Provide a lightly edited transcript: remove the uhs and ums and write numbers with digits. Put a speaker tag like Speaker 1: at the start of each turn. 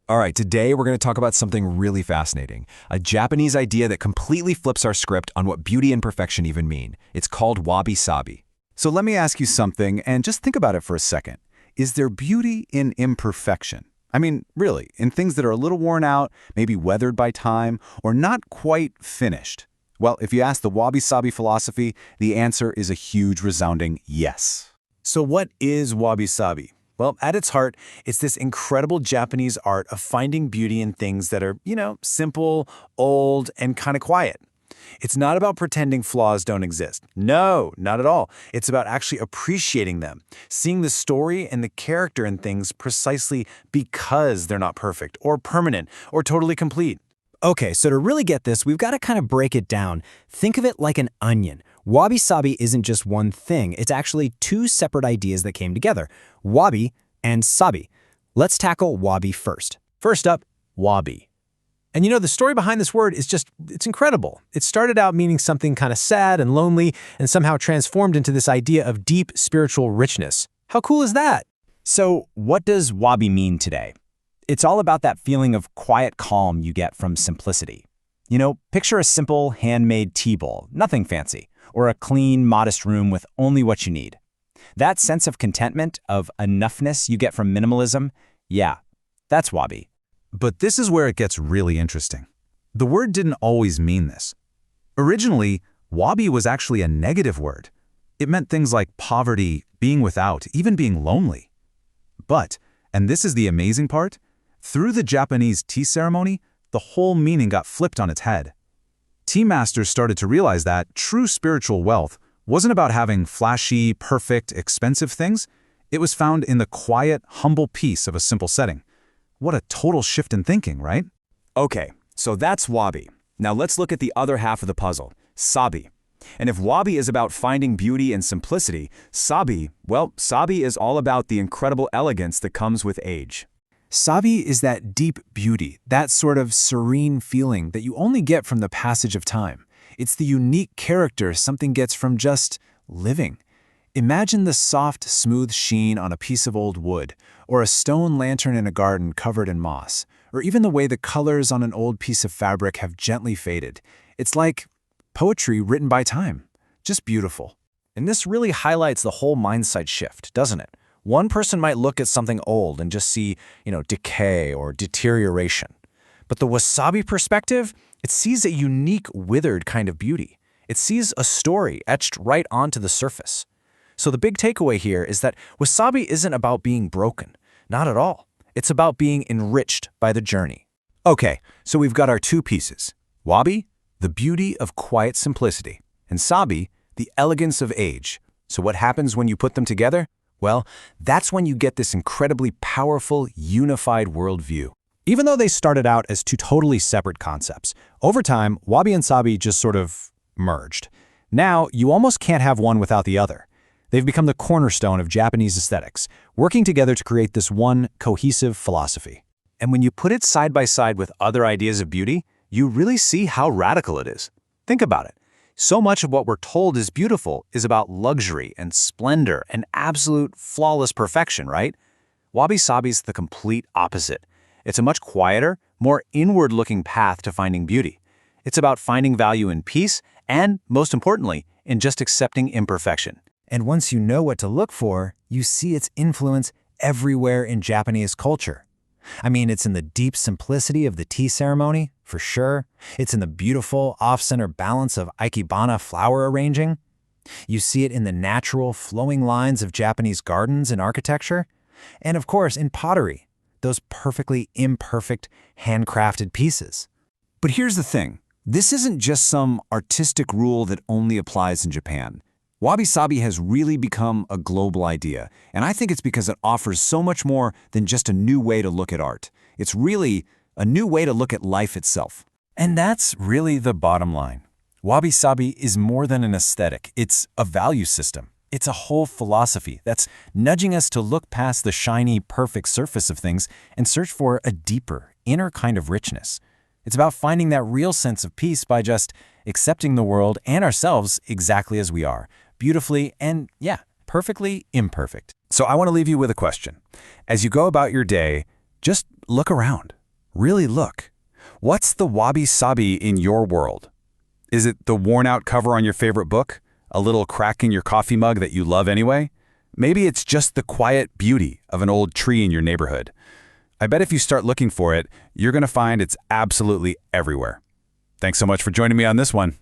Speaker 1: All right, today we're going to talk about something really fascinating, a Japanese idea that completely flips our script on what beauty and perfection even mean. It's called Wabi-Sabi.
Speaker 2: So let me ask you something, and just think about it for a second. Is there beauty in imperfection? I mean, really, in things that are a little worn out, maybe weathered by time, or not quite finished? Well, if you ask the Wabi-Sabi philosophy, the answer is a huge resounding yes. So what is Wabi-Sabi? Well, at its heart, it's this incredible Japanese art of finding beauty in things that are, simple, old, and kind of quiet. It's not about pretending flaws don't exist. No, not at all. It's about actually appreciating them, seeing the story and the character in things precisely because they're not perfect or permanent or totally complete.
Speaker 3: Okay, so to really get this, we've got to kind of break it down. Think of it like an onion. Wabi-sabi isn't just one thing. It's actually two separate ideas that came together, wabi and sabi. Let's tackle wabi first. First up, wabi. And the story behind this word is it's incredible. It started out meaning something kind of sad and lonely and somehow transformed into this idea of deep spiritual richness. How cool is that?
Speaker 4: So what does wabi mean today? It's all about that feeling of quiet calm you get from simplicity. Picture a simple handmade tea bowl, nothing fancy, or a clean, modest room with only what you need. That sense of contentment, of enoughness you get from minimalism, yeah, that's wabi.
Speaker 2: But this is where it gets really interesting. The word didn't always mean this. Originally, wabi was actually a negative word. It meant things like poverty, being without, even being lonely. But, and this is the amazing part, through the Japanese tea ceremony, the whole meaning got flipped on its head. Tea masters started to realize that true spiritual wealth wasn't about having flashy, perfect, expensive things. It was found in the quiet, humble peace of a simple setting. What a total shift in thinking, right?
Speaker 1: Okay, so that's wabi. Now let's look at the other half of the puzzle, sabi. And if wabi is about finding beauty and simplicity, sabi is all about the incredible elegance that comes with age.
Speaker 2: Sabi is that deep beauty, that sort of serene feeling that you only get from the passage of time. It's the unique character something gets from just living. Imagine the soft, smooth sheen on a piece of old wood, or a stone lantern in a garden covered in moss, or even the way the colors on an old piece of fabric have gently faded. It's like poetry written by time. Just beautiful.
Speaker 3: And this really highlights the whole mindset shift, doesn't it? One person might look at something old and just see, decay or deterioration. But the wasabi perspective, it sees a unique, withered kind of beauty. It sees a story etched right onto the surface. So the big takeaway here is that wasabi isn't about being broken. Not at all. It's about being enriched by the journey.
Speaker 2: Okay, so we've got our two pieces. Wabi, the beauty of quiet simplicity, and sabi, the elegance of age. So what happens when you put them together? Well, that's when you get this incredibly powerful, unified worldview.
Speaker 3: Even though they started out as two totally separate concepts, over time, wabi and sabi just sort of merged. Now, you almost can't have one without the other. They've become the cornerstone of Japanese aesthetics, working together to create this one cohesive philosophy.
Speaker 2: And when you put it side by side with other ideas of beauty, you really see how radical it is. Think about it. So much of what we're told is beautiful is about luxury and splendor and absolute flawless perfection, right? Wabi-sabi's the complete opposite. It's a much quieter, more inward-looking path to finding beauty. It's about finding value in peace and, most importantly, in just accepting imperfection.
Speaker 3: And once you know what to look for, you see its influence everywhere in Japanese culture. I mean, it's in the deep simplicity of the tea ceremony, for sure. It's in the beautiful, off-center balance of ikebana flower arranging. You see it in the natural, flowing lines of Japanese gardens and architecture. And of course, in pottery, those perfectly imperfect, handcrafted pieces.
Speaker 2: But here's the thing. This isn't just some artistic rule that only applies in Japan. Wabi-sabi has really become a global idea, and I think it's because it offers so much more than just a new way to look at art. It's really a new way to look at life itself. And that's really the bottom line. Wabi-sabi is more than an aesthetic. It's a value system. It's a whole philosophy that's nudging us to look past the shiny, perfect surface of things and search for a deeper, inner kind of richness. It's about finding that real sense of peace by just accepting the world and ourselves exactly as we are, beautifully and, perfectly imperfect. So I want to leave you with a question. As you go about your day, just look around. really look. What's the wabi-sabi in your world? Is it the worn-out cover on your favorite book? A little crack in your coffee mug that you love anyway? Maybe it's just the quiet beauty of an old tree in your neighborhood. I bet if you start looking for it, you're going to find it's absolutely everywhere. Thanks so much for joining me on this one.